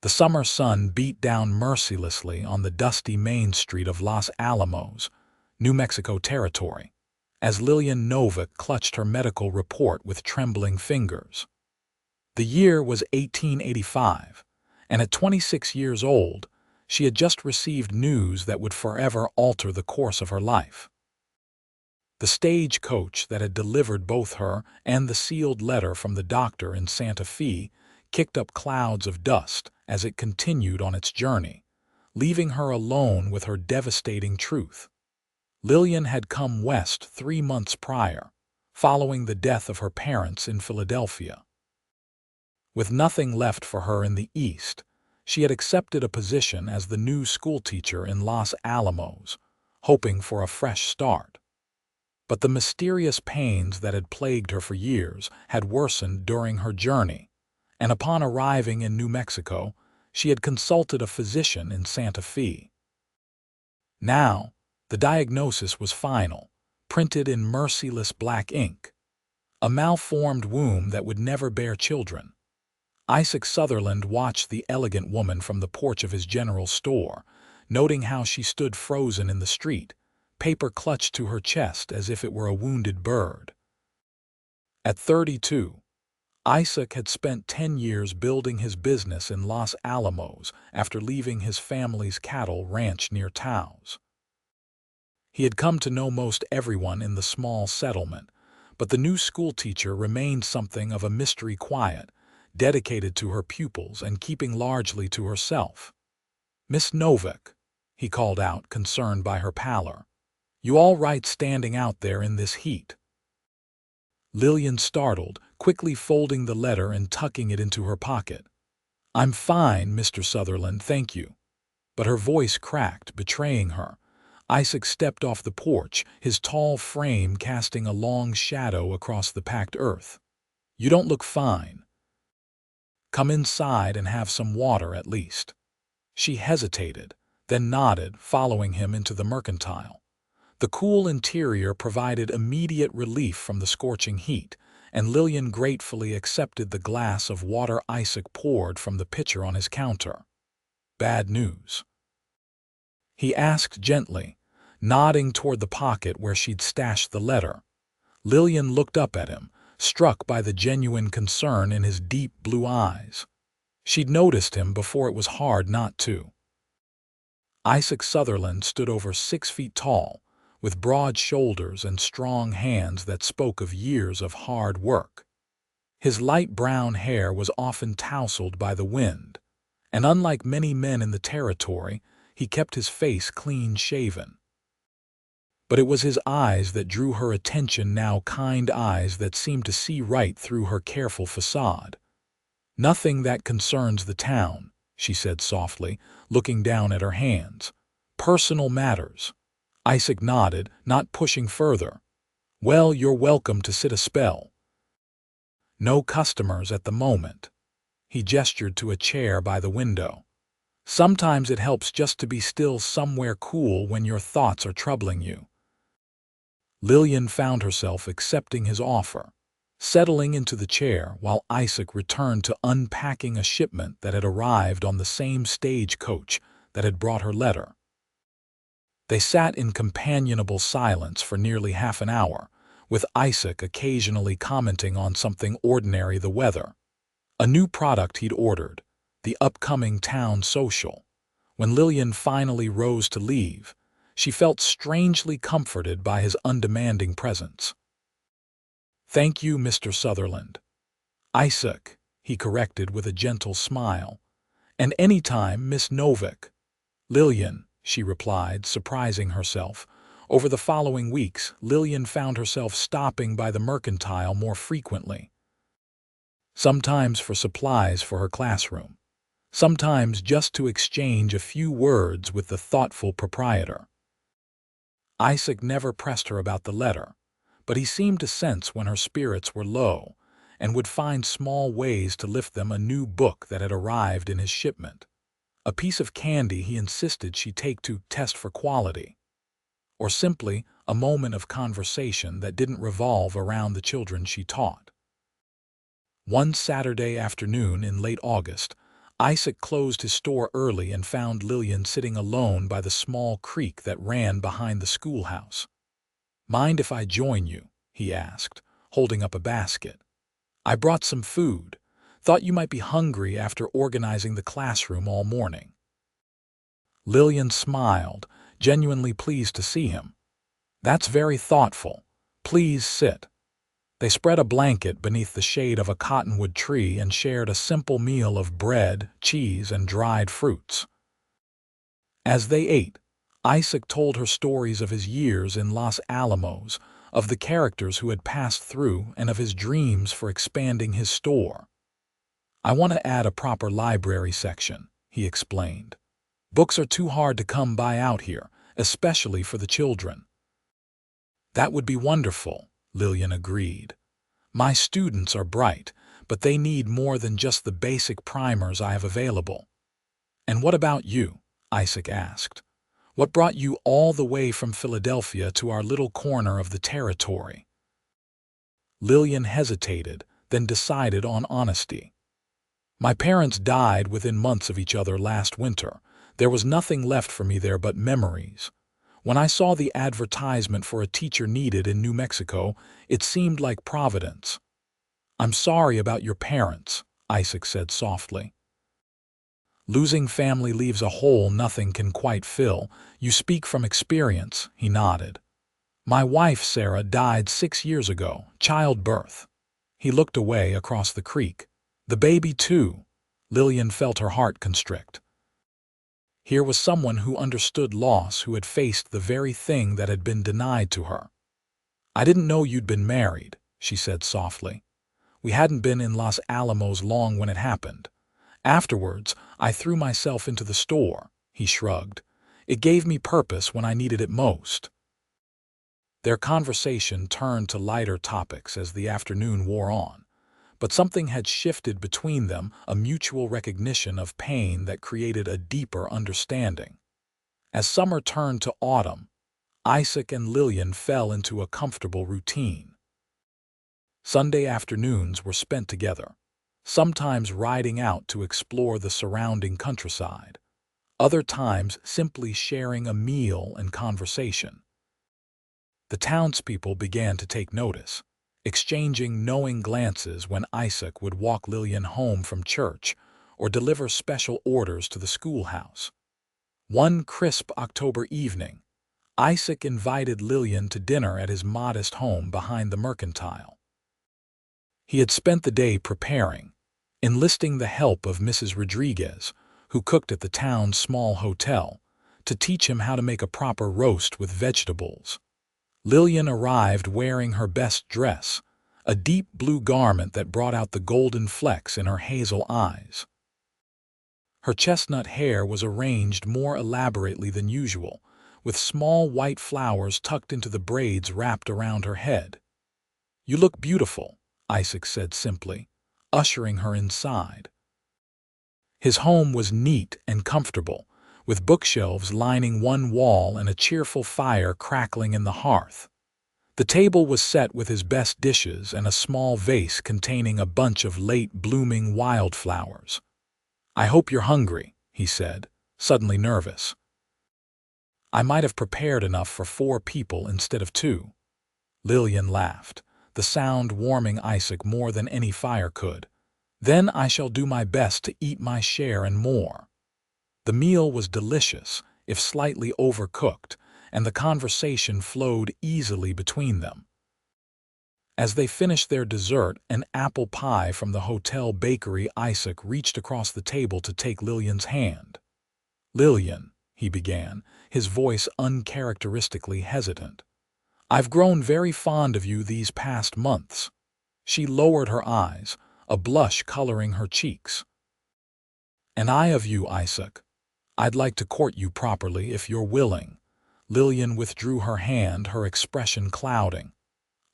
The summer sun beat down mercilessly on the dusty main street of Los Alamos, New Mexico territory, as Lillian Novak clutched her medical report with trembling fingers. The year was 1885, and at 26 years old, she had just received news that would forever alter the course of her life. The stagecoach that had delivered both her and the sealed letter from the doctor in Santa Fe kicked up clouds of dust as it continued on its journey, leaving her alone with her devastating truth. Lillian had come west 3 months prior, following the death of her parents in Philadelphia. With nothing left for her in the East, she had accepted a position as the new schoolteacher in Los Alamos, hoping for a fresh start. But the mysterious pains that had plagued her for years had worsened during her journey, and upon arriving in New Mexico, she had consulted a physician in Santa Fe. Now, the diagnosis was final, printed in merciless black ink: a malformed womb that would never bear children. Isaac Sutherland watched the elegant woman from the porch of his general store, noting how she stood frozen in the street, paper clutched to her chest as if it were a wounded bird. At 32, Isaac had spent 10 years building his business in Los Alamos after leaving his family's cattle ranch near Taos. He had come to know most everyone in the small settlement, but the new schoolteacher remained something of a mystery quiet, dedicated to her pupils and keeping largely to herself. "Miss Novak," he called out, concerned by her pallor, "you all right standing out there in this heat?" Lillian startled, quickly folding the letter and tucking it into her pocket. "I'm fine, Mr. Sutherland, thank you." But her voice cracked, betraying her. Isaac stepped off the porch, his tall frame casting a long shadow across the packed earth. "You don't look fine. Come inside and have some water at least." She hesitated, then nodded, following him into the mercantile. The cool interior provided immediate relief from the scorching heat, and Lillian gratefully accepted the glass of water Isaac poured from the pitcher on his counter. "Bad news?" he asked gently, nodding toward the pocket where she'd stashed the letter. Lillian looked up at him, struck by the genuine concern in his deep blue eyes. She'd noticed him before it was hard not to. Isaac Sutherland stood over 6 feet tall, with broad shoulders and strong hands that spoke of years of hard work. His light brown hair was often tousled by the wind, and unlike many men in the territory, he kept his face clean-shaven. But it was his eyes that drew her attention now, kind eyes that seemed to see right through her careful facade. "Nothing that concerns the town," she said softly, looking down at her hands. "Personal matters." Isaac nodded, not pushing further. "Well, you're welcome to sit a spell." "No customers at the moment." He gestured to a chair by the window. "Sometimes it helps just to be still somewhere cool when your thoughts are troubling you." Lillian found herself accepting his offer, settling into the chair while Isaac returned to unpacking a shipment that had arrived on the same stagecoach that had brought her letter. They sat in companionable silence for nearly half an hour, with Isaac occasionally commenting on something ordinary: the weather, a new product he'd ordered, the upcoming town social. When Lillian finally rose to leave, she felt strangely comforted by his undemanding presence. "Thank you, Mr. Sutherland." "Isaac," he corrected with a gentle smile. "And any time, Miss Novak." "Lillian," she replied, surprising herself. Over the following weeks, Lillian found herself stopping by the mercantile more frequently. Sometimes for supplies for her classroom, sometimes just to exchange a few words with the thoughtful proprietor. Isaac never pressed her about the letter, but he seemed to sense when her spirits were low and would find small ways to lift them: a new book that had arrived in his shipment, a piece of candy he insisted she take to test for quality, or simply a moment of conversation that didn't revolve around the children she taught. One Saturday afternoon in late August, Isaac closed his store early and found Lillian sitting alone by the small creek that ran behind the schoolhouse. "Mind if I join you?" he asked, holding up a basket. "I brought some food. Thought you might be hungry after organizing the classroom all morning." Lillian smiled, genuinely pleased to see him. "That's very thoughtful. Please sit." They spread a blanket beneath the shade of a cottonwood tree and shared a simple meal of bread, cheese, and dried fruits. As they ate, Isaac told her stories of his years in Los Alamos, of the characters who had passed through, and of his dreams for expanding his store. "I want to add a proper library section," he explained. "Books are too hard to come by out here, especially for the children." "That would be wonderful," Lillian agreed. "My students are bright, but they need more than just the basic primers I have available." "And what about you?" Isaac asked. "What brought you all the way from Philadelphia to our little corner of the territory?" Lillian hesitated, then decided on honesty. "My parents died within months of each other last winter. There was nothing left for me there but memories. When I saw the advertisement for a teacher needed in New Mexico, it seemed like Providence." "I'm sorry about your parents," Isaac said softly. "Losing family leaves a hole nothing can quite fill. You speak from experience," he nodded. "My wife, Sarah, died 6 years ago, childbirth." He looked away across the creek. "The baby, too." Lillian felt her heart constrict. Here was someone who understood loss, who had faced the very thing that had been denied to her. "I didn't know you'd been married," she said softly. "We hadn't been in Los Alamos long when it happened. Afterwards, I threw myself into the store," he shrugged. "It gave me purpose when I needed it most." Their conversation turned to lighter topics as the afternoon wore on, but something had shifted between them, a mutual recognition of pain that created a deeper understanding. As summer turned to autumn, Isaac and Lillian fell into a comfortable routine. Sunday afternoons were spent together, sometimes riding out to explore the surrounding countryside, other times simply sharing a meal and conversation. The townspeople began to take notice, exchanging knowing glances when Isaac would walk Lillian home from church or deliver special orders to the schoolhouse. One crisp October evening, Isaac invited Lillian to dinner at his modest home behind the mercantile. He had spent the day preparing, enlisting the help of Mrs. Rodriguez, who cooked at the town's small hotel, to teach him how to make a proper roast with vegetables. Lillian arrived wearing her best dress, a deep blue garment that brought out the golden flecks in her hazel eyes. Her chestnut hair was arranged more elaborately than usual, with small white flowers tucked into the braids wrapped around her head. "You look beautiful," Isaac said simply, ushering her inside. His home was neat and comfortable, with bookshelves lining one wall and a cheerful fire crackling in the hearth. The table was set with his best dishes and a small vase containing a bunch of late-blooming wildflowers. "I hope you're hungry," he said, suddenly nervous. "I might have prepared enough for 4 people instead of 2. Lillian laughed, the sound warming Isaac more than any fire could. "Then I shall do my best to eat my share and more." The meal was delicious, if slightly overcooked, and the conversation flowed easily between them. As they finished their dessert, an apple pie from the hotel bakery, Isaac reached across the table to take Lillian's hand. "Lillian," he began, his voice uncharacteristically hesitant, "I've grown very fond of you these past months." She lowered her eyes, a blush coloring her cheeks. "And I of you, Isaac. I'd like to court you properly if you're willing." Lillian withdrew her hand, her expression clouding.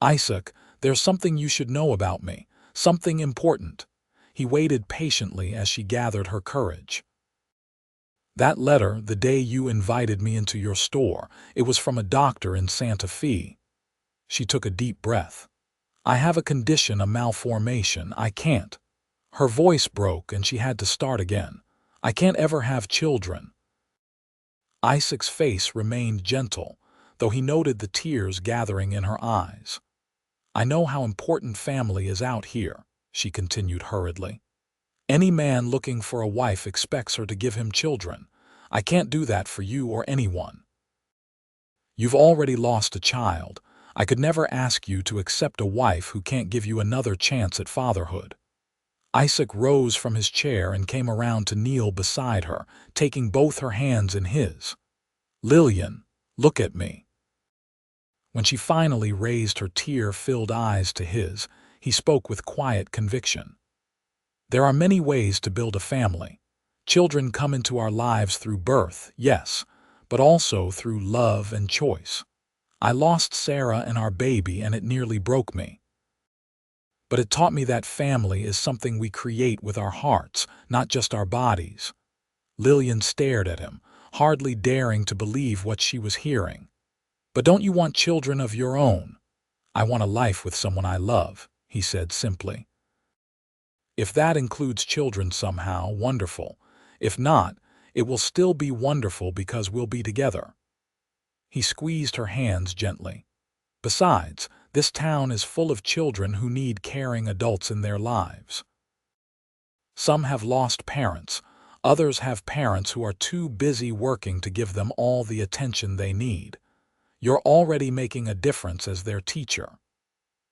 "Isaac, there's something you should know about me, something important." He waited patiently as she gathered her courage. "That letter, the day you invited me into your store, it was from a doctor in Santa Fe." She took a deep breath. "I have a condition, a malformation. I can't." Her voice broke and she had to start again. "I can't ever have children." Isaac's face remained gentle, though he noted the tears gathering in her eyes. "I know how important family is out here," she continued hurriedly. "Any man looking for a wife expects her to give him children. I can't do that for you or anyone. You've already lost a child. I could never ask you to accept a wife who can't give you another chance at fatherhood." Isaac rose from his chair and came around to kneel beside her, taking both her hands in his. "Lillian, look at me." When she finally raised her tear-filled eyes to his, he spoke with quiet conviction. "There are many ways to build a family. Children come into our lives through birth, yes, but also through love and choice. I lost Sarah and our baby, and it nearly broke me. But it taught me that family is something we create with our hearts, not just our bodies." Lillian stared at him, hardly daring to believe what she was hearing. "But don't you want children of your own?" "I want a life with someone I love," he said simply. "If that includes children somehow, wonderful. If not, it will still be wonderful because we'll be together." He squeezed her hands gently. "Besides, this town is full of children who need caring adults in their lives. Some have lost parents, others have parents who are too busy working to give them all the attention they need. You're already making a difference as their teacher."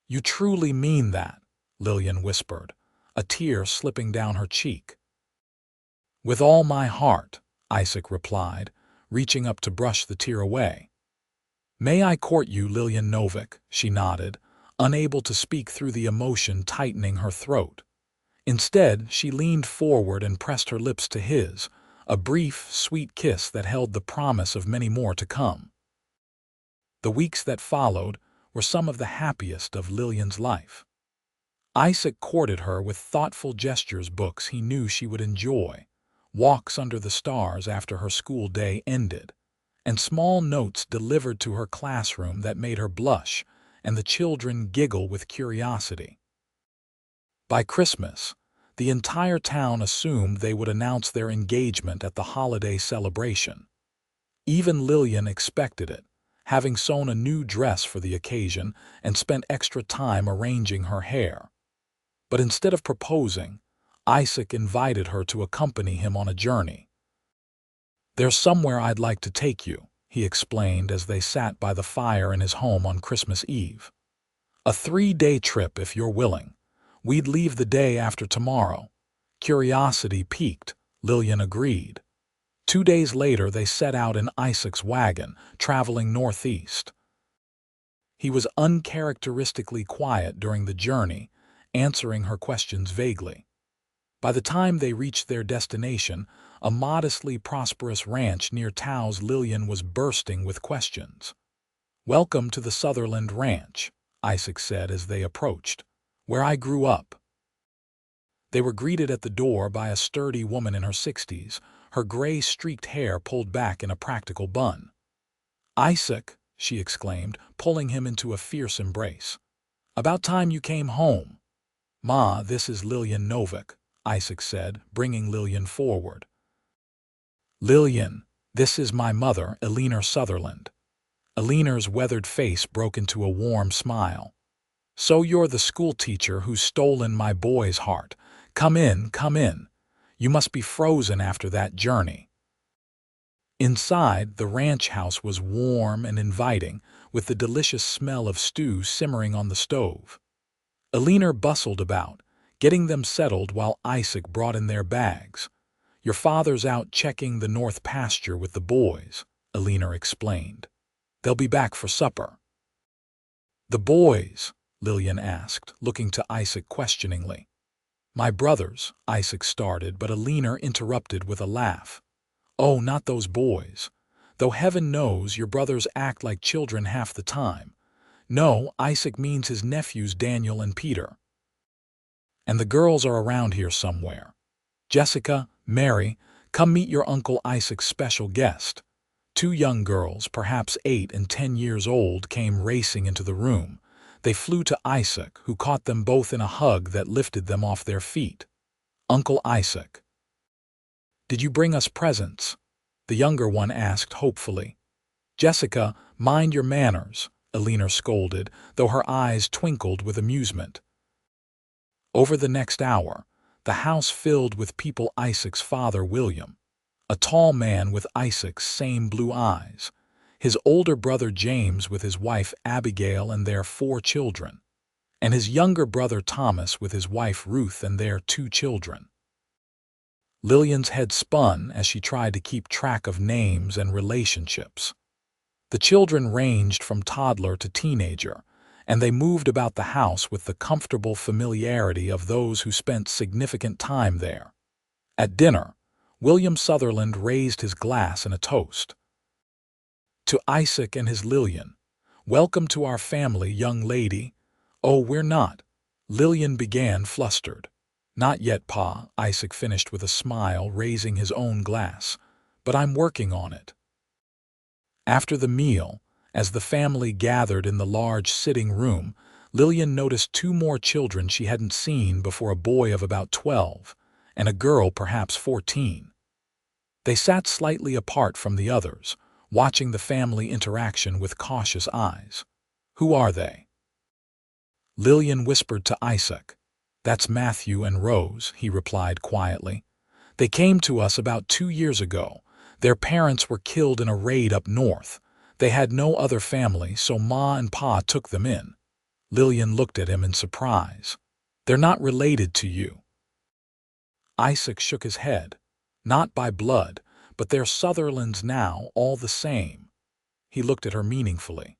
"You truly mean that?" Lillian whispered, a tear slipping down her cheek. "With all my heart," Isaac replied, reaching up to brush the tear away. "May I court you, Lillian Novak?" She nodded, unable to speak through the emotion tightening her throat. Instead, she leaned forward and pressed her lips to his, a brief, sweet kiss that held the promise of many more to come. The weeks that followed were some of the happiest of Lillian's life. Isaac courted her with thoughtful gestures, books he knew she would enjoy, walks under the stars after her school day ended, and small notes delivered to her classroom that made her blush and the children giggle with curiosity. By Christmas, the entire town assumed they would announce their engagement at the holiday celebration. Even Lillian expected it, having sewn a new dress for the occasion and spent extra time arranging her hair. But instead of proposing, Isaac invited her to accompany him on a journey. "There's somewhere I'd like to take you," he explained as they sat by the fire in his home on Christmas Eve. "A 3-day trip if you're willing. We'd leave the day after tomorrow." Curiosity piqued, Lillian agreed. 2 days later they set out in Isaac's wagon, traveling northeast. He was uncharacteristically quiet during the journey, answering her questions vaguely. By the time they reached their destination, a modestly prosperous ranch near Taos, Lillian was bursting with questions. "Welcome to the Sutherland Ranch," Isaac said as they approached. "Where I grew up." They were greeted at the door by a sturdy woman in her 60s, her gray-streaked hair pulled back in a practical bun. "Isaac," she exclaimed, pulling him into a fierce embrace. "About time you came home." "Ma, this is Lillian Novak," Isaac said, bringing Lillian forward. "Lillian, this is my mother, Isaac Sutherland." Eleanor's weathered face broke into a warm smile. "So you're the school teacher who's stolen my boy's heart. Come in, come in. You must be frozen after that journey." Inside, the ranch house was warm and inviting, with the delicious smell of stew simmering on the stove. Eleanor bustled about, getting them settled while Isaac brought in their bags. "Your father's out checking the north pasture with the boys," Eleanor explained. "They'll be back for supper." "The boys?" Lillian asked, looking to Isaac questioningly. "My brothers," Isaac started, but Eleanor interrupted with a laugh. "Oh, not those boys. Though heaven knows your brothers act like children half the time. No, Isaac means his nephews Daniel and Peter. And the girls are around here somewhere. Jessica, Mary, come meet your Uncle Isaac's special guest." 2 young girls, perhaps 8 and 10 years old, came racing into the room. They flew to Isaac, who caught them both in a hug that lifted them off their feet. Uncle Isaac. Did you bring us presents? The younger one asked hopefully. Jessica, mind your manners, Alina scolded, though her eyes twinkled with amusement. Over the next hour, the house filled with people. Isaac's father, William, a tall man with Isaac's same blue eyes, his older brother James with his wife Abigail and their 4 children, and his younger brother Thomas with his wife Ruth and their 2 children. Lillian's head spun as she tried to keep track of names and relationships. The children ranged from toddler to teenager, and they moved about the house with the comfortable familiarity of those who spent significant time there. At dinner, William Sutherland raised his glass in a toast. To Isaac and his Lillian, welcome to our family, young lady. Oh, we're not. Lillian began, flustered. Not yet, Pa, Isaac finished with a smile, raising his own glass. But I'm working on it. After the meal, as the family gathered in the large sitting room, Lillian noticed 2 more children she hadn't seen before, a boy of about 12 and a girl perhaps 14. They sat slightly apart from the others, watching the family interaction with cautious eyes. Who are they? Lillian whispered to Isaac. That's Matthew and Rose, he replied quietly. They came to us about 2 years ago. Their parents were killed in a raid up north. They had no other family, so Ma and Pa took them in. Lillian looked at him in surprise. They're not related to you. Isaac shook his head. Not by blood, but they're Sutherlands now, all the same. He looked at her meaningfully.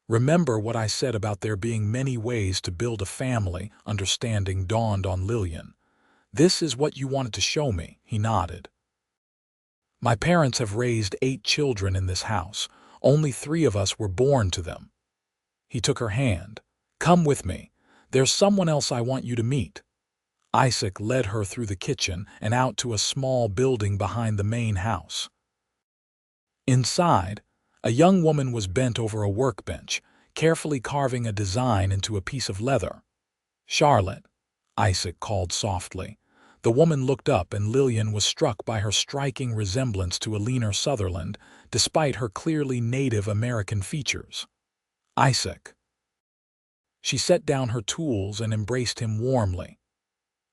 Remember what I said about there being many ways to build a family? Understanding dawned on Lillian. This is what you wanted to show me, he nodded. My parents have raised 8 children in this house. Only 3 of us were born to them. He took her hand. Come with me. There's someone else I want you to meet. Isaac led her through the kitchen and out to a small building behind the main house. Inside, a young woman was bent over a workbench, carefully carving a design into a piece of leather. Charlotte, Isaac called softly. The woman looked up, and Lillian was struck by her striking resemblance to Alina Sutherland, despite her clearly Native American features. Isaac. She set down her tools and embraced him warmly.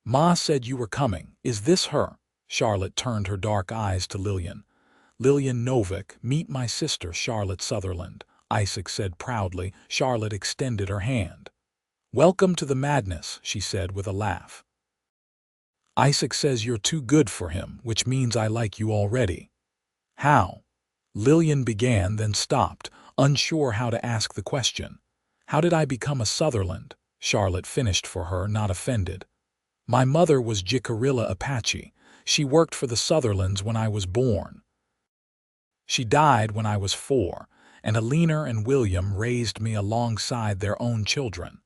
Ma said you were coming. Is this her? Charlotte turned her dark eyes to Lillian. Lillian Novak, meet my sister, Charlotte Sutherland, Isaac said proudly. Charlotte extended her hand. Welcome to the madness, she said with a laugh. Isaac says you're too good for him, which means I like you already. How? Lillian began, then stopped, unsure how to ask the question. How did I become a Sutherland? Charlotte finished for her, not offended. My mother was Jicarilla Apache. She worked for the Sutherlands when I was born. She died when I was 4, and Alina and William raised me alongside their own children.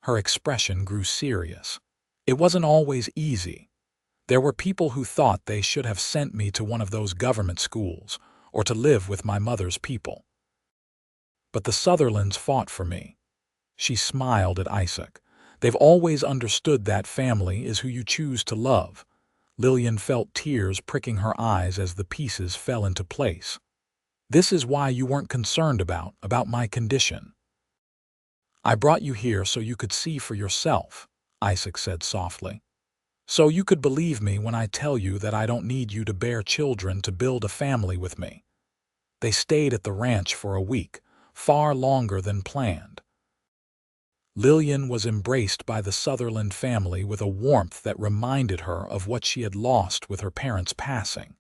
Her expression grew serious. It wasn't always easy. There were people who thought they should have sent me to one of those government schools, or to live with my mother's people. But the Sutherlands fought for me. She smiled at Isaac. They've always understood that family is who you choose to love. Lillian felt tears pricking her eyes as the pieces fell into place. This is why you weren't concerned about my condition. I brought you here so you could see for yourself, Isaac said softly. So you could believe me when I tell you that I don't need you to bear children to build a family with me. They stayed at the ranch for a week, far longer than planned. Lillian was embraced by the Sutherland family with a warmth that reminded her of what she had lost with her parents' passing.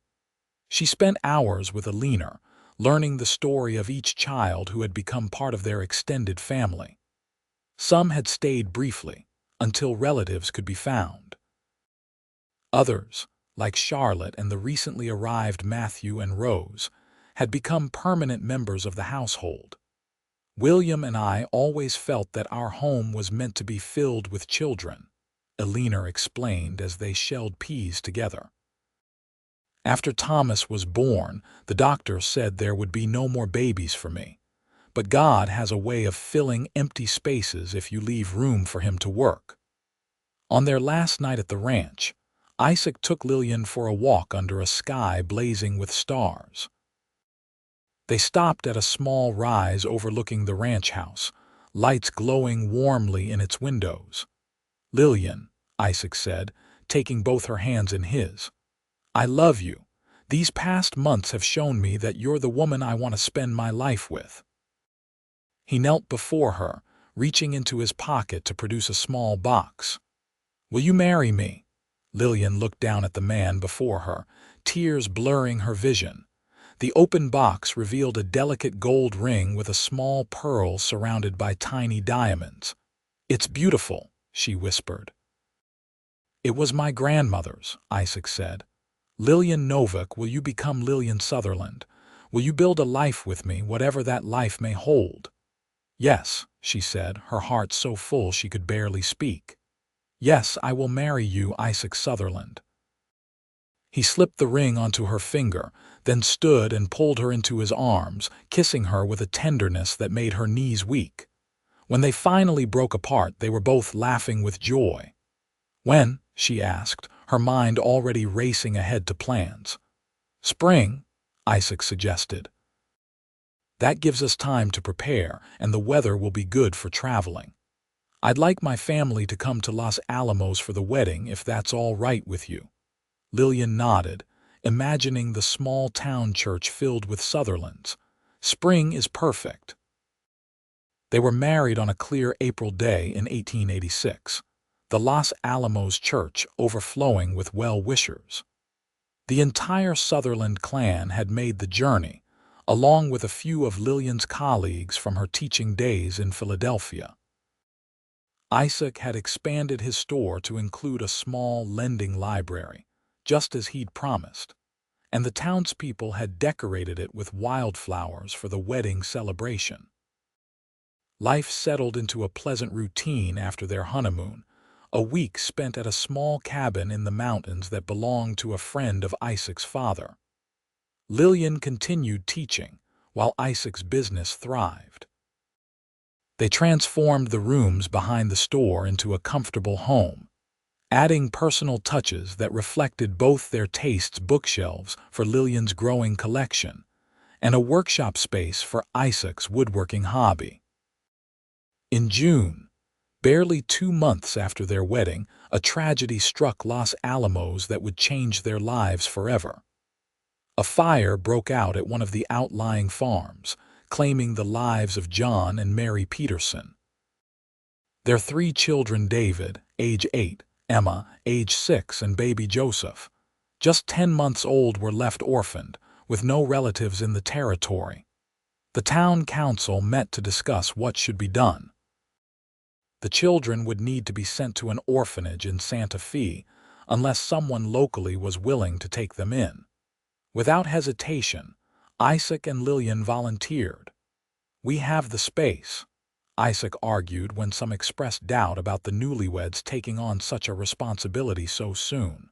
She spent hours with Alina, learning the story of each child who had become part of their extended family. Some had stayed briefly, until relatives could be found. Others, like Charlotte and the recently arrived Matthew and Rose, had become permanent members of the household. William and I always felt that our home was meant to be filled with children, Alina explained as they shelled peas together. After Thomas was born, the doctor said there would be no more babies for me. But God has a way of filling empty spaces if you leave room for him to work. On their last night at the ranch, Isaac took Lillian for a walk under a sky blazing with stars. They stopped at a small rise overlooking the ranch house, lights glowing warmly in its windows. "Lillian," Isaac said, taking both her hands in his, "I love you. These past months have shown me that you're the woman I want to spend my life with." He knelt before her, reaching into his pocket to produce a small box. "Will you marry me?" Lillian looked down at the man before her, tears blurring her vision. The open box revealed a delicate gold ring with a small pearl surrounded by tiny diamonds. "It's beautiful," she whispered. "It was my grandmother's," Isaac said. "Lillian Novak, will you become Lillian Sutherland? Will you build a life with me, whatever that life may hold?" "Yes," she said, her heart so full she could barely speak. "Yes, I will marry you, Isaac Sutherland." He slipped the ring onto her finger, then stood and pulled her into his arms, kissing her with a tenderness that made her knees weak. When they finally broke apart, they were both laughing with joy. "When?" she asked, her mind already racing ahead to plans. "Spring," Isaac suggested. "That gives us time to prepare, and the weather will be good for traveling. I'd like my family to come to Los Alamos for the wedding, if that's all right with you." Lillian nodded, imagining the small town church filled with Sutherlands. "Spring is perfect." They were married on a clear April day in 1886, the Los Alamos church overflowing with well-wishers. The entire Sutherland clan had made the journey, along with a few of Lillian's colleagues from her teaching days in Philadelphia. Isaac had expanded his store to include a small lending library, just as he'd promised, and the townspeople had decorated it with wildflowers for the wedding celebration. Life settled into a pleasant routine after their honeymoon, a week spent at a small cabin in the mountains that belonged to a friend of Isaac's father. Lillian continued teaching, while Isaac's business thrived. They transformed the rooms behind the store into a comfortable home, adding personal touches that reflected both their tastes: bookshelves for Lillian's growing collection and a workshop space for Isaac's woodworking hobby. In June, barely 2 months after their wedding, a tragedy struck Los Alamos that would change their lives forever. A fire broke out at one of the outlying farms, claiming the lives of John and Mary Peterson. Their 3 children, David, age 8, Emma, age 6, and baby Joseph, just 10 months old, were left orphaned, with no relatives in the territory. The town council met to discuss what should be done. The children would need to be sent to an orphanage in Santa Fe, unless someone locally was willing to take them in. Without hesitation, Isaac and Lillian volunteered. "We have the space," Isaac argued when some expressed doubt about the newlyweds taking on such a responsibility so soon.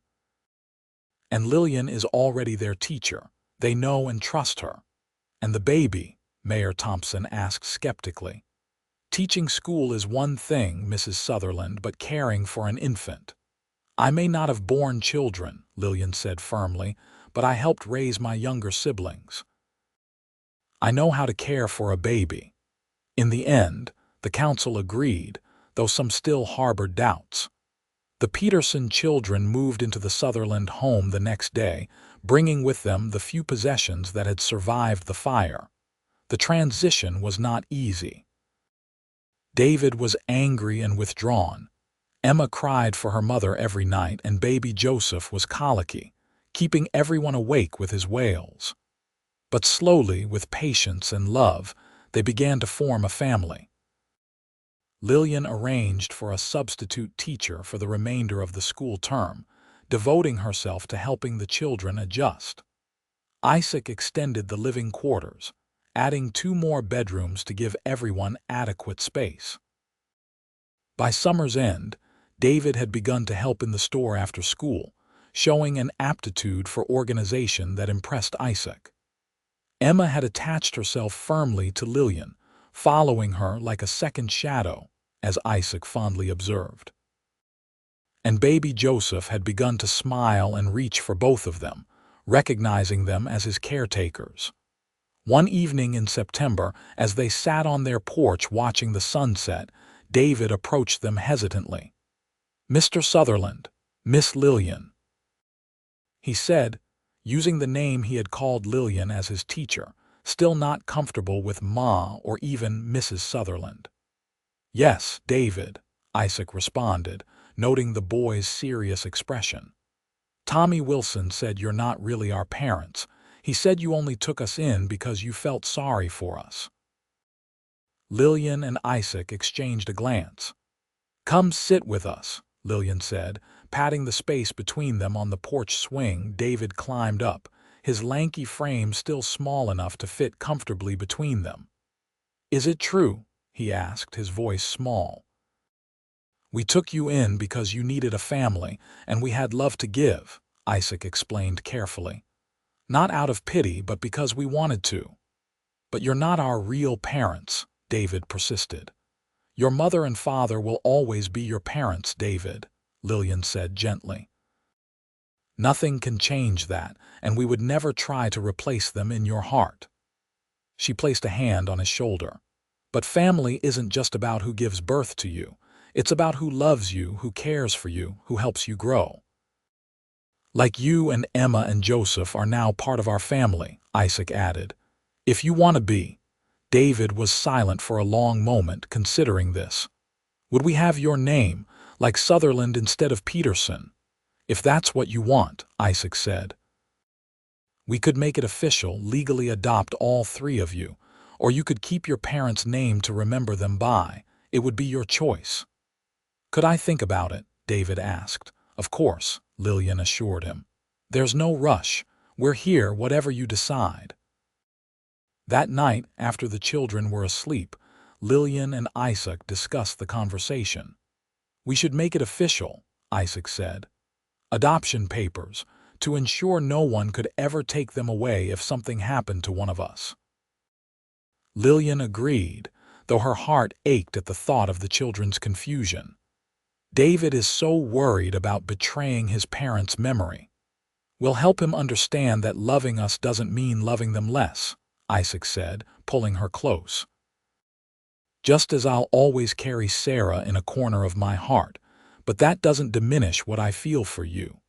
"And Lillian is already their teacher. They know and trust her." "And the baby?" Mayor Thompson asked skeptically. "Teaching school is one thing, Mrs. Sutherland, but caring for an infant." "I may not have borne children," Lillian said firmly, "but I helped raise my younger siblings. I know how to care for a baby." In the end, the council agreed, though some still harbored doubts. The Peterson children moved into the Sutherland home the next day, bringing with them the few possessions that had survived the fire. The transition was not easy. David was angry and withdrawn. Emma cried for her mother every night, and baby Joseph was colicky, keeping everyone awake with his wails. But slowly, with patience and love, they began to form a family. Lillian arranged for a substitute teacher for the remainder of the school term, devoting herself to helping the children adjust. Isaac extended the living quarters, adding 2 more bedrooms to give everyone adequate space. By summer's end, David had begun to help in the store after school, showing an aptitude for organization that impressed Isaac. Emma had attached herself firmly to Lillian, following her like a second shadow, as Isaac fondly observed. and baby Joseph had begun to smile and reach for both of them, recognizing them as his caretakers. One evening in September, as they sat on their porch watching the sunset, David approached them hesitantly. "Mr. Sutherland, Miss Lillian," he said, using the name he had called Lillian as his teacher, still not comfortable with Ma or even Mrs. Sutherland. "Yes, David," Isaac responded, noting the boy's serious expression. "Tommy Wilson said you're not really our parents. He said you only took us in because you felt sorry for us." Lillian and Isaac exchanged a glance. "Come sit with us," Lillian said, patting the space between them on the porch swing. David climbed up, his lanky frame still small enough to fit comfortably between them. "Is it true?" he asked, his voice small. "We took you in because you needed a family, and we had love to give," Isaac explained carefully. "Not out of pity, but because we wanted to." "But you're not our real parents," David persisted. "Your mother and father will always be your parents, David," Lillian said gently. "Nothing can change that, and we would never try to replace them in your heart." She placed a hand on his shoulder. "But family isn't just about who gives birth to you. It's about who loves you, who cares for you, who helps you grow. Like you and Emma and Joseph are now part of our family," Isaac added. "If you want to be." David was silent for a long moment, considering this. "Would we have your name, like Sutherland instead of Peterson?" "If that's what you want," Isaac said. "We could make it official, legally adopt all three of you, or you could keep your parents' name to remember them by. It would be your choice." "Could I think about it?" David asked. "Of course," Lillian assured him. "There's no rush. We're here whatever you decide." That night, after the children were asleep, Lillian and Isaac discussed the conversation. "We should make it official," Isaac said. "Adoption papers, to ensure no one could ever take them away if something happened to one of us." Lillian agreed, though her heart ached at the thought of the children's confusion. "David is so worried about betraying his parents' memory. We'll help him understand that loving us doesn't mean loving them less," Isaac said, pulling her close. "Just as I'll always carry Sarah in a corner of my heart, but that doesn't diminish what I feel for you."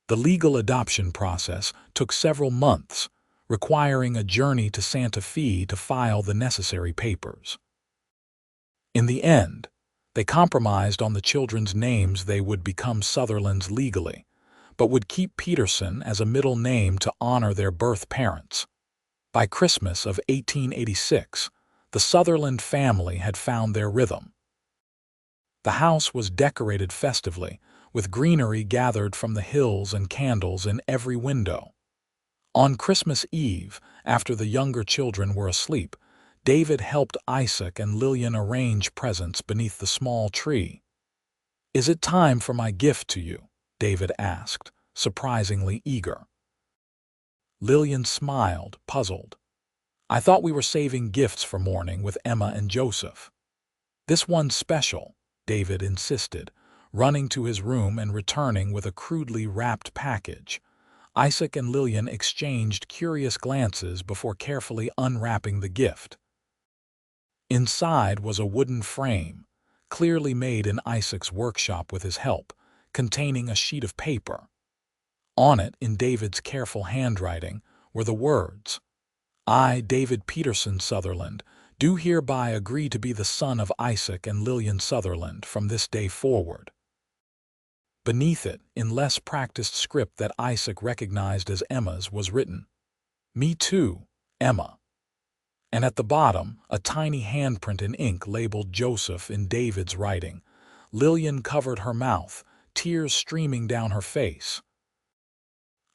The legal adoption process took several months, requiring a journey to Santa Fe to file the necessary papers. In the end, they compromised on the children's names. They would become Sutherlands legally, but would keep Peterson as a middle name to honor their birth parents. By Christmas of 1886, the Sutherland family had found their rhythm. The house was decorated festively, with greenery gathered from the hills and candles in every window. On Christmas Eve, after the younger children were asleep, David helped Isaac and Lillian arrange presents beneath the small tree. "Is it time for my gift to you?" David asked, surprisingly eager. Lillian smiled, puzzled. "I thought we were saving gifts for morning with Emma and Joseph." "This one's special," David insisted, running to his room and returning with a crudely wrapped package. Isaac and Lillian exchanged curious glances before carefully unwrapping the gift. Inside was a wooden frame, clearly made in Isaac's workshop with his help, containing a sheet of paper. On it, in David's careful handwriting, were the words, "I, David Peterson Sutherland, do hereby agree to be the son of Isaac and Lillian Sutherland from this day forward." Beneath it, in less practiced script that Isaac recognized as Emma's, was written, "Me too, Emma." And at the bottom, a tiny handprint in ink labeled Joseph in David's writing. Lillian covered her mouth, tears streaming down her face.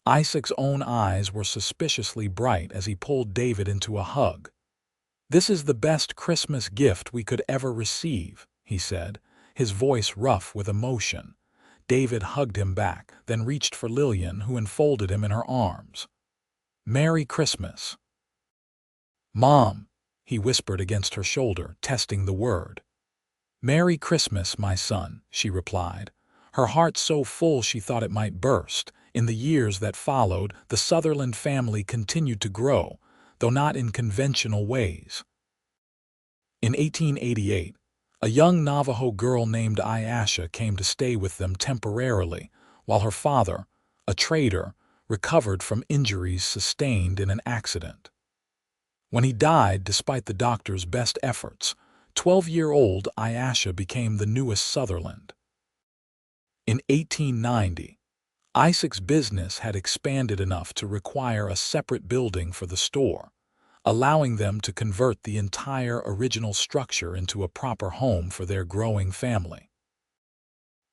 Isaac's own eyes were suspiciously bright as he pulled David into a hug. "This is the best Christmas gift we could ever receive," he said, his voice rough with emotion. David hugged him back, then reached for Lillian, who enfolded him in her arms. "Merry Christmas." "Mom," he whispered against her shoulder, testing the word. "Merry Christmas, my son," she replied, her heart so full she thought it might burst. In the years that followed, the Sutherland family continued to grow, though not in conventional ways. In 1888, a young Navajo girl named Ayesha came to stay with them temporarily, while her father, a trader, recovered from injuries sustained in an accident. When he died despite the doctor's best efforts, 12-year-old Ayesha became the newest Sutherland. In 1890, Isaac's business had expanded enough to require a separate building for the store, allowing them to convert the entire original structure into a proper home for their growing family.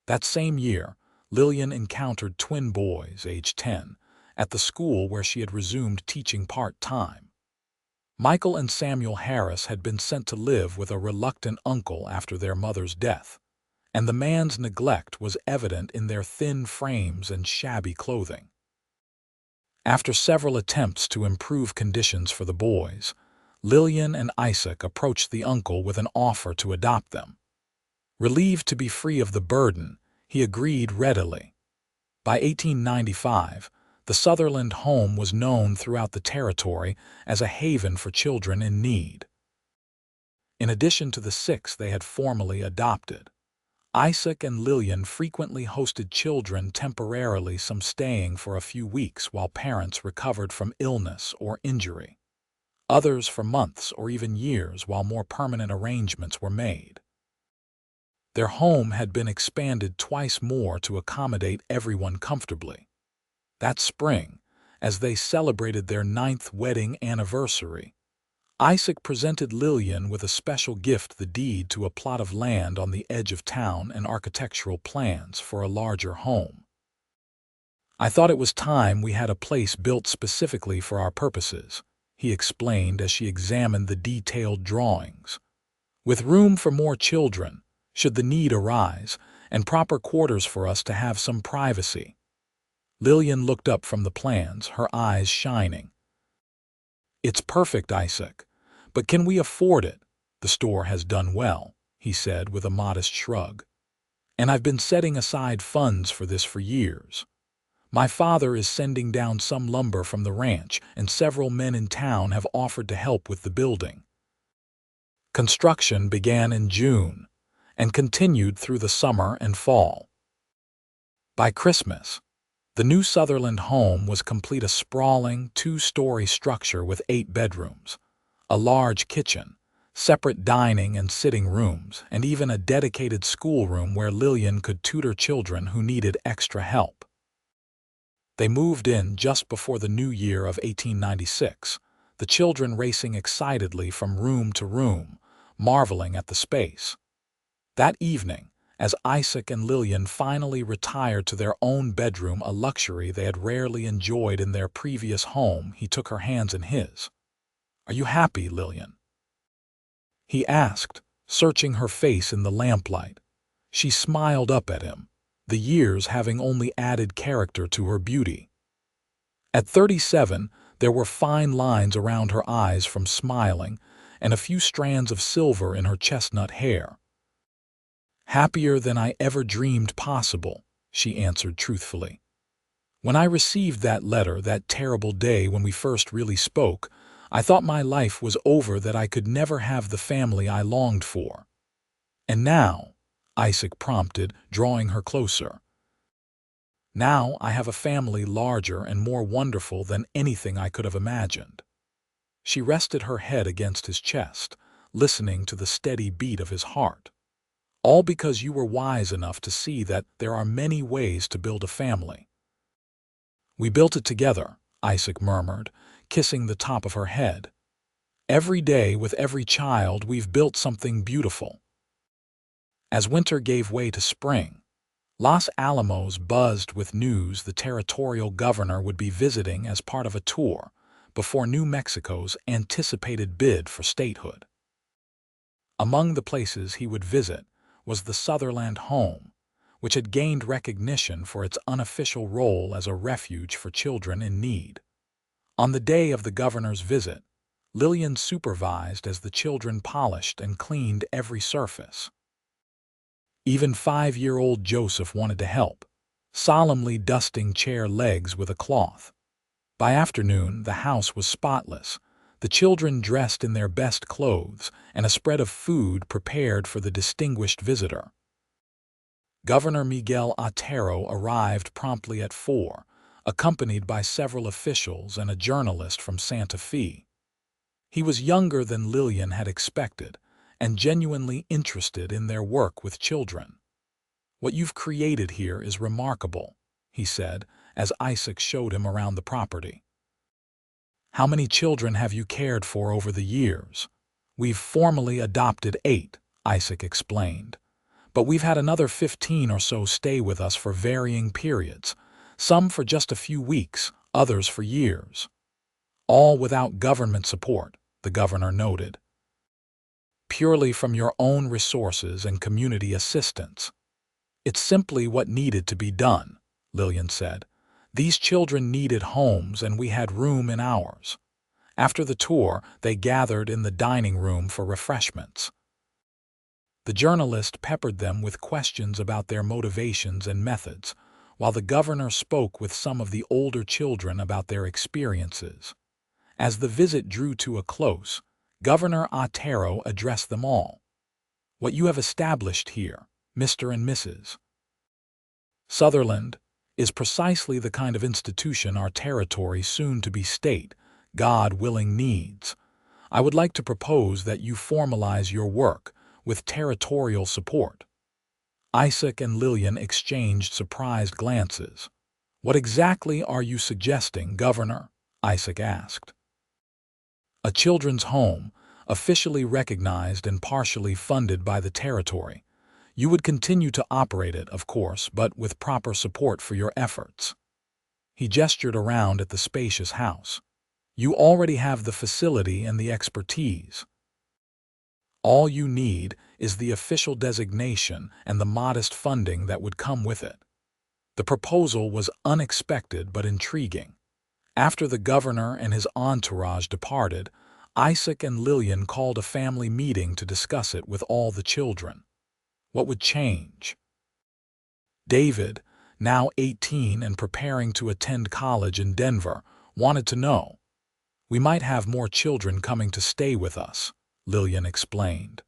That same year, Lillian encountered twin boys, aged 10, at the school where she had resumed teaching part-time. Michael and Samuel Harris had been sent to live with a reluctant uncle after their mother's death, and the man's neglect was evident in their thin frames and shabby clothing. After several attempts to improve conditions for the boys, Lillian and Isaac approached the uncle with an offer to adopt them. Relieved to be free of the burden, he agreed readily. By 1895, the Sutherland home was known throughout the territory as a haven for children in need. In addition to the 6 they had formally adopted, Isaac and Lillian frequently hosted children temporarily, some staying for a few weeks while parents recovered from illness or injury, others for months or even years while more permanent arrangements were made. Their home had been expanded twice more to accommodate everyone comfortably. That spring, as they celebrated their 9th wedding anniversary, Isaac presented Lillian with a special gift, the deed to a plot of land on the edge of town and architectural plans for a larger home. "I thought it was time we had a place built specifically for our purposes," he explained as she examined the detailed drawings. "With room for more children, should the need arise, and proper quarters for us to have some privacy." Lillian looked up from the plans, her eyes shining. "It's perfect, Isaac, but can we afford it? The store has done well," he said with a modest shrug. "And I've been setting aside funds for this for years. My father is sending down some lumber from the ranch, and several men in town have offered to help with the building." Construction began in June and continued through the summer and fall. By Christmas, the new Sutherland home was complete, a sprawling 2-story structure with 8 bedrooms, a large kitchen, separate dining and sitting rooms, and even a dedicated schoolroom where Lillian could tutor children who needed extra help. They moved in just before the new year of 1896, the children racing excitedly from room to room, marveling at the space. That evening, as Isaac and Lillian finally retired to their own bedroom, a luxury they had rarely enjoyed in their previous home, he took her hands in his. "Are you happy, Lillian?" he asked, searching her face in the lamplight. She smiled up at him, the years having only added character to her beauty. At 37, there were fine lines around her eyes from smiling, and a few strands of silver in her chestnut hair. "Happier than I ever dreamed possible," she answered truthfully. "When I received that letter, that terrible day when we first really spoke, I thought my life was over, that I could never have the family I longed for." "And now," Isaac prompted, drawing her closer, "now I have a family larger and more wonderful than anything I could have imagined." She rested her head against his chest, listening to the steady beat of his heart. "All because you were wise enough to see that there are many ways to build a family." "We built it together," Isaac murmured, kissing the top of her head. "Every day with every child we've built something beautiful." As winter gave way to spring, Los Alamos buzzed with news the territorial governor would be visiting as part of a tour before New Mexico's anticipated bid for statehood. Among the places he would visit was the Sutherland home, which had gained recognition for its unofficial role as a refuge for children in need. On the day of the governor's visit, Lillian supervised as the children polished and cleaned every surface. Even 5-year-old Joseph wanted to help, solemnly dusting chair legs with a cloth. By afternoon, the house was spotless, the children dressed in their best clothes, and a spread of food prepared for the distinguished visitor. Governor Miguel Otero arrived promptly at 4, accompanied by several officials and a journalist from Santa Fe. He was younger than Lillian had expected, and genuinely interested in their work with children. "What you've created here is remarkable," he said, as Isaac showed him around the property. "How many children have you cared for over the years?" "We've formally adopted 8, Isaac explained. "But we've had another 15 or so stay with us for varying periods, some for just a few weeks, others for years. All without government support," the governor noted. "Purely from your own resources and community assistance." "It's simply what needed to be done," Lillian said. "These children needed homes and we had room in ours." After the tour, they gathered in the dining room for refreshments. The journalist peppered them with questions about their motivations and methods, while the governor spoke with some of the older children about their experiences. As the visit drew to a close, Governor Otero addressed them all. "What you have established here, Mr. and Mrs. Sutherland, is precisely the kind of institution our territory, soon to be state, God willing, needs. I would like to propose that you formalize your work with territorial support." Isaac and Lillian exchanged surprised glances. "What exactly are you suggesting, Governor?" Isaac asked. "A children's home, officially recognized and partially funded by the territory. You would continue to operate it, of course, but with proper support for your efforts." He gestured around at the spacious house. "You already have the facility and the expertise. All you need is the official designation and the modest funding that would come with it." The proposal was unexpected but intriguing. After the governor and his entourage departed, Isaac and Lillian called a family meeting to discuss it with all the children. What would change? David, now 18 and preparing to attend college in Denver, wanted to know. "We might have more children coming to stay with us," Lillian explained.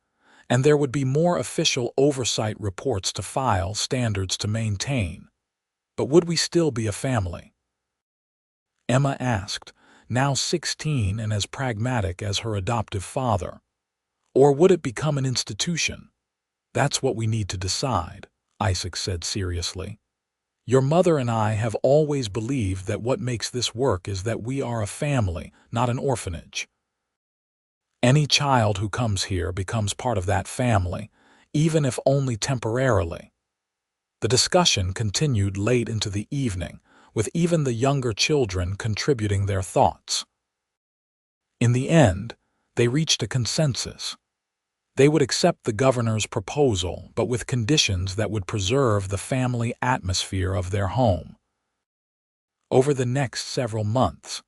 "And there would be more official oversight, reports to file, standards to maintain. But would we still be a family?" Emma asked, now 16 and as pragmatic as her adoptive father. "Or would it become an institution?" "That's what we need to decide," Isaac said seriously. "Your mother and I have always believed that what makes this work is that we are a family, not an orphanage. Any child who comes here becomes part of that family, even if only temporarily." The discussion continued late into the evening, with even the younger children contributing their thoughts. In the end, they reached a consensus. They would accept the governor's proposal, but with conditions that would preserve the family atmosphere of their home. Over the next several months,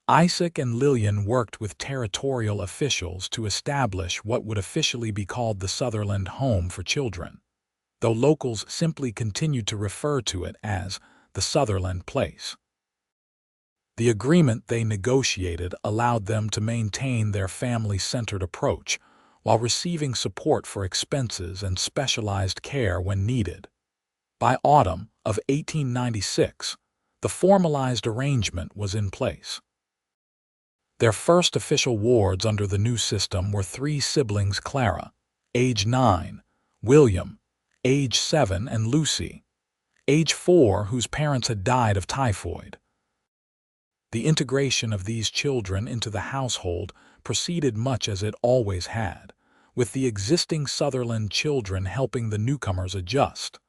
Isaac and Lillian worked with territorial officials to establish what would officially be called the Sutherland Home for Children, though locals simply continued to refer to it as the Sutherland Place. The agreement they negotiated allowed them to maintain their family-centered approach while receiving support for expenses and specialized care when needed. By autumn of 1896, the formalized arrangement was in place. Their first official wards under the new system were 3 siblings: Clara, age 9, William, age 7, and Lucy, age 4, whose parents had died of typhoid. The integration of these children into the household proceeded much as it always had, with the existing Sutherland children helping the newcomers adjust.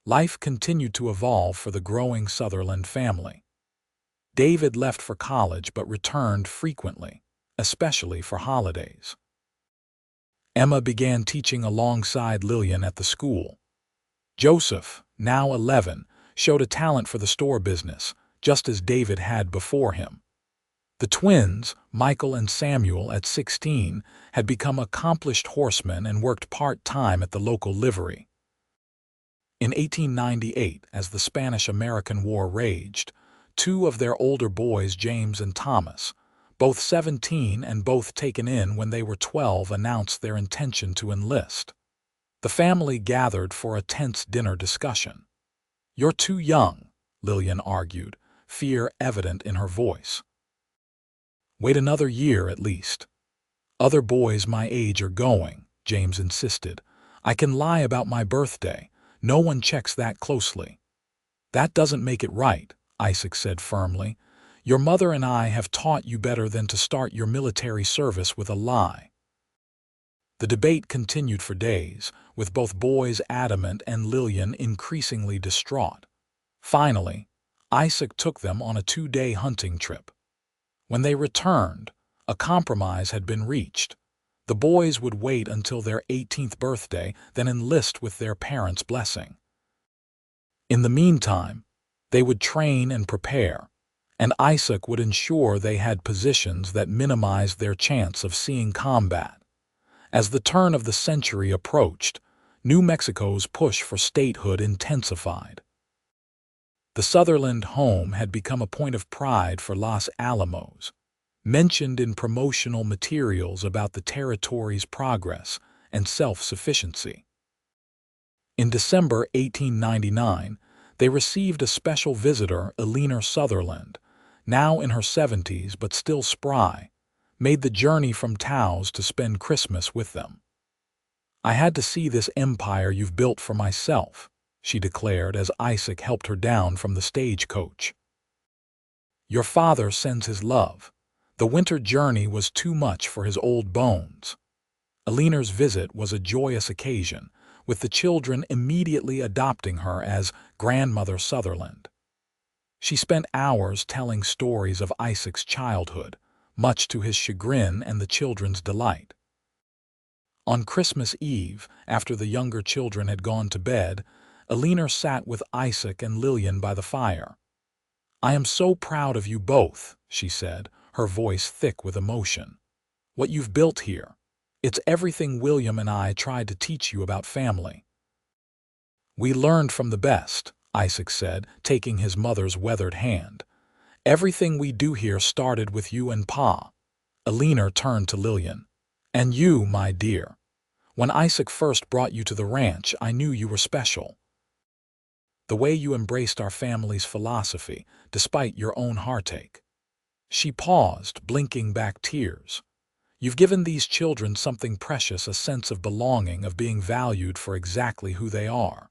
Life continued to evolve for the growing Sutherland family. David left for college but returned frequently, especially for holidays. Emma began teaching alongside Lillian at the school. Joseph, now 11, showed a talent for the store business, just as David had before him. The twins, Michael and Samuel, at 16, had become accomplished horsemen and worked part-time at the local livery. In 1898, as the Spanish-American War raged, two of their older boys, James and Thomas, both 17 and both taken in when they were 12, announced their intention to enlist. The family gathered for a tense dinner discussion. "You're too young," Lillian argued, fear evident in her voice. "Wait another year at least." "Other boys my age are going," James insisted. "I can lie about my birthday. No one checks that closely." "That doesn't make it right," Isaac said firmly. "Your mother and I have taught you better than to start your military service with a lie." The debate continued for days, with both boys adamant and Lillian increasingly distraught. Finally, Isaac took them on a 2-day hunting trip. When they returned, a compromise had been reached. The boys would wait until their 18th birthday, then enlist with their parents' blessing. In the meantime, they would train and prepare, and Isaac would ensure they had positions that minimized their chance of seeing combat. As the turn of the century approached, New Mexico's push for statehood intensified. The Sutherland home had become a point of pride for Los Alamos, mentioned in promotional materials about the territory's progress and self-sufficiency. In December 1899, they received a special visitor, Lillian Sutherland, now in her 70s but still spry, made the journey from Taos to spend Christmas with them. "I had to see this empire you've built for myself," she declared as Isaac helped her down from the stagecoach. "Your father sends his love. The winter journey was too much for his old bones." Lillian's visit was a joyous occasion, with the children immediately adopting her as Grandmother Sutherland. She spent hours telling stories of Isaac's childhood, much to his chagrin and the children's delight. On Christmas Eve, after the younger children had gone to bed, Lillian sat with Isaac and Lillian by the fire. "I am so proud of you both," she said, her voice thick with emotion. "What you've built here. It's everything William and I tried to teach you about family." "We learned from the best," Isaac said, taking his mother's weathered hand. "Everything we do here started with you and Pa." Lillian turned to Lillian. "And you, my dear. When Isaac first brought you to the ranch, I knew you were special. The way you embraced our family's philosophy, despite your own heartache." She paused, blinking back tears. "You've given these children something precious, a sense of belonging, of being valued for exactly who they are."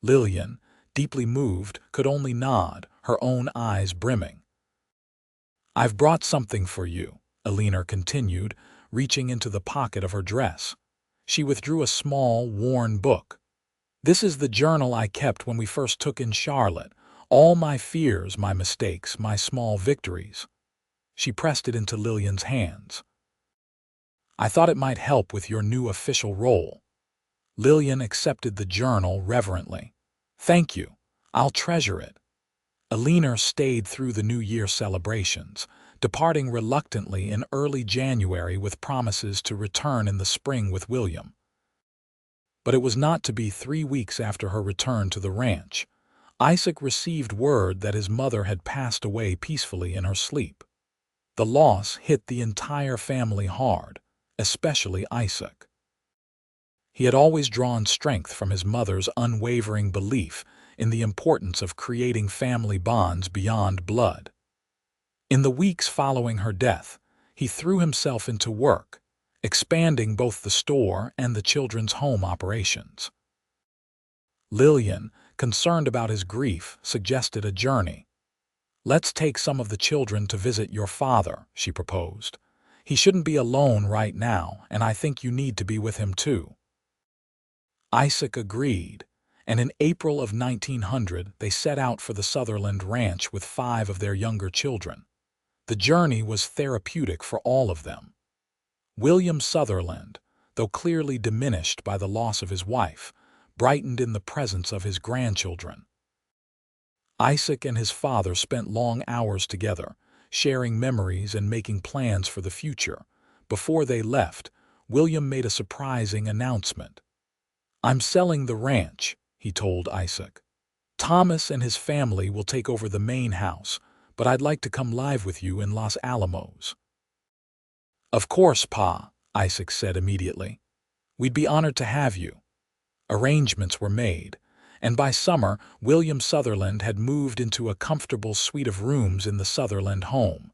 Lillian, deeply moved, could only nod, her own eyes brimming. "I've brought something for you," Lillian continued, reaching into the pocket of her dress. She withdrew a small, worn book. "This is the journal I kept when we first took in Charlotte. All my fears, my mistakes, my small victories." She pressed it into Lillian's hands. "I thought it might help with your new official role." Lillian accepted the journal reverently. "Thank you. I'll treasure it." Lillian stayed through the New Year celebrations, departing reluctantly in early January with promises to return in the spring with William. But it was not to be. 3 weeks after her return to the ranch, Isaac received word that his mother had passed away peacefully in her sleep. The loss hit the entire family hard, especially Isaac. He had always drawn strength from his mother's unwavering belief in the importance of creating family bonds beyond blood. In the weeks following her death, he threw himself into work, expanding both the store and the children's home operations. Lillian, concerned about his grief, suggested a journey. "Let's take some of the children to visit your father," she proposed. "He shouldn't be alone right now, and I think you need to be with him too." Isaac agreed, and in April of 1900 they set out for the Sutherland Ranch with 5 of their younger children. The journey was therapeutic for all of them. William Sutherland, though clearly diminished by the loss of his wife, brightened in the presence of his grandchildren. Isaac and his father spent long hours together, sharing memories and making plans for the future. Before they left, William made a surprising announcement. "I'm selling the ranch," he he told Isaac. "Thomas and his family will take over the main house, but I'd like to come live with you in Los Alamos." "Of course, Pa," Isaac said immediately. "We'd be honored to have you." Arrangements were made, and by summer, William Sutherland had moved into a comfortable suite of rooms in the Sutherland home.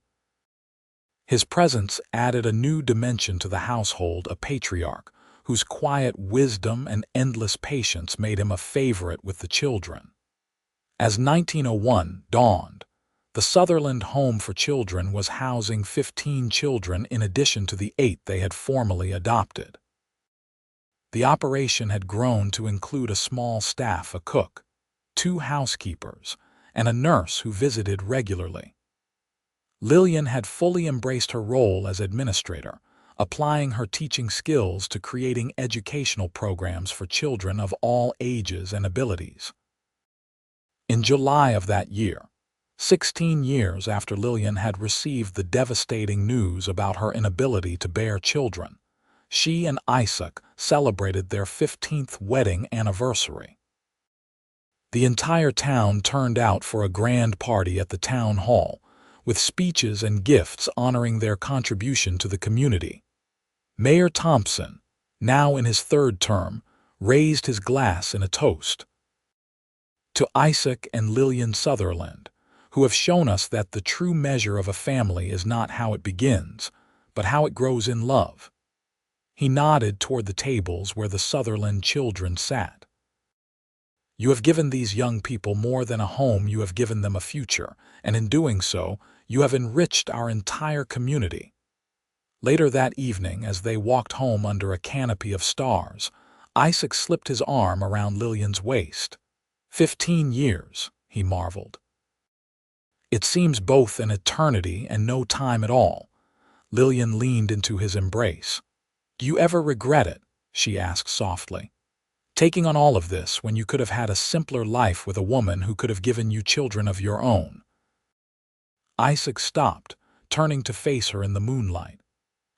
His presence added a new dimension to the household, a patriarch whose quiet wisdom and endless patience made him a favorite with the children. As 1901 dawned, the Sutherland Home for Children was housing 15 children in addition to the 8 they had formally adopted. The operation had grown to include a small staff, a cook, 2 housekeepers, and a nurse who visited regularly. Lillian had fully embraced her role as administrator, applying her teaching skills to creating educational programs for children of all ages and abilities. In July of that year, 16 years after Lillian had received the devastating news about her inability to bear children, she and Isaac celebrated their 15th wedding anniversary. The entire town turned out for a grand party at the town hall, with speeches and gifts honoring their contribution to the community. Mayor Thompson, now in his 3rd term, raised his glass in a toast. "To Isaac and Lillian Sutherland, who have shown us that the true measure of a family is not how it begins, but how it grows in love." He nodded toward the tables where the Sutherland children sat. "You have given these young people more than a home, you have given them a future, and in doing so, you have enriched our entire community." Later that evening, as they walked home under a canopy of stars, Isaac slipped his arm around Lillian's waist. 15 years, he marveled. "It seems both an eternity and no time at all." Lillian leaned into his embrace. "Do you ever regret it?" she asked softly. "Taking on all of this when you could have had a simpler life with a woman who could have given you children of your own?" Isaac stopped, turning to face her in the moonlight.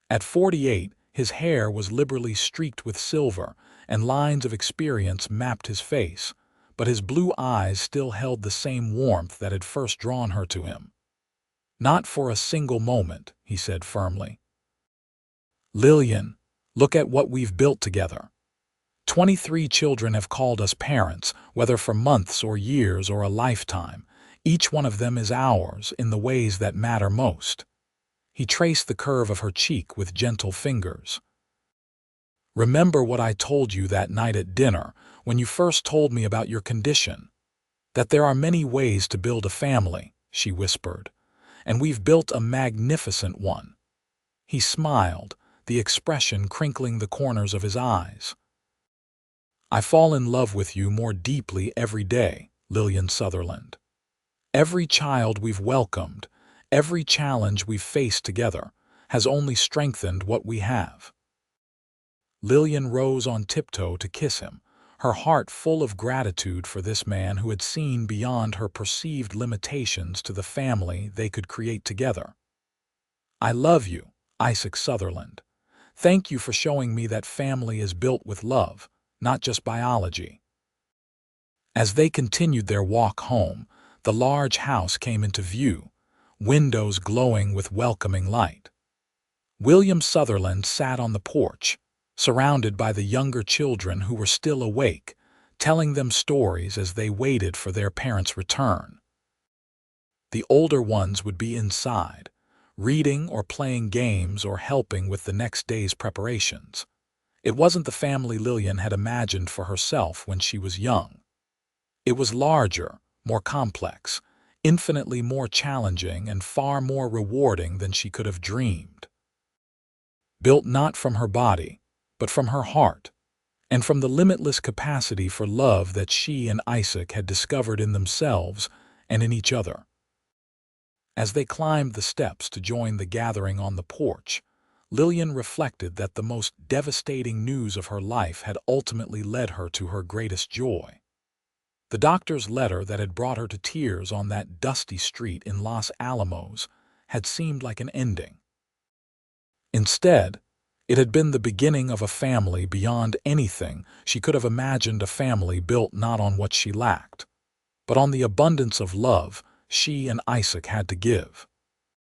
At 48, his hair was liberally streaked with silver, and lines of experience mapped his face, but his blue eyes still held the same warmth that had first drawn her to him. "Not for a single moment," he said firmly. "Lillian, look at what we've built together. 23 children have called us parents, whether for months or years or a lifetime. Each one of them is ours in the ways that matter most." He traced the curve of her cheek with gentle fingers. "Remember what I told you that night at dinner when you first told me about your condition? That there are many ways to build a family," she whispered, "and we've built a magnificent one." He smiled, the expression crinkling the corners of his eyes. "I fall in love with you more deeply every day, Lillian Sutherland. Every child we've welcomed, every challenge we've faced together, has only strengthened what we have." Lillian rose on tiptoe to kiss him, her heart full of gratitude for this man who had seen beyond her perceived limitations to the family they could create together. "I love you, Isaac Sutherland. Thank you for showing me that family is built with love, not just biology." As they continued their walk home, the large house came into view, windows glowing with welcoming light. William Sutherland sat on the porch, surrounded by the younger children who were still awake, telling them stories as they waited for their parents' return. The older ones would be inside, reading or playing games or helping with the next day's preparations. It wasn't the family Lillian had imagined for herself when she was young. It was larger, more complex, infinitely more challenging and far more rewarding than she could have dreamed. Built not from her body, but from her heart, and from the limitless capacity for love that she and Isaac had discovered in themselves and in each other. As they climbed the steps to join the gathering on the porch, Lillian reflected that the most devastating news of her life had ultimately led her to her greatest joy. The doctor's letter that had brought her to tears on that dusty street in Los Alamos had seemed like an ending. Instead, It had been the beginning of a family beyond anything she could have imagined, a family built not on what she lacked, but on the abundance of love she and Isaac had to give.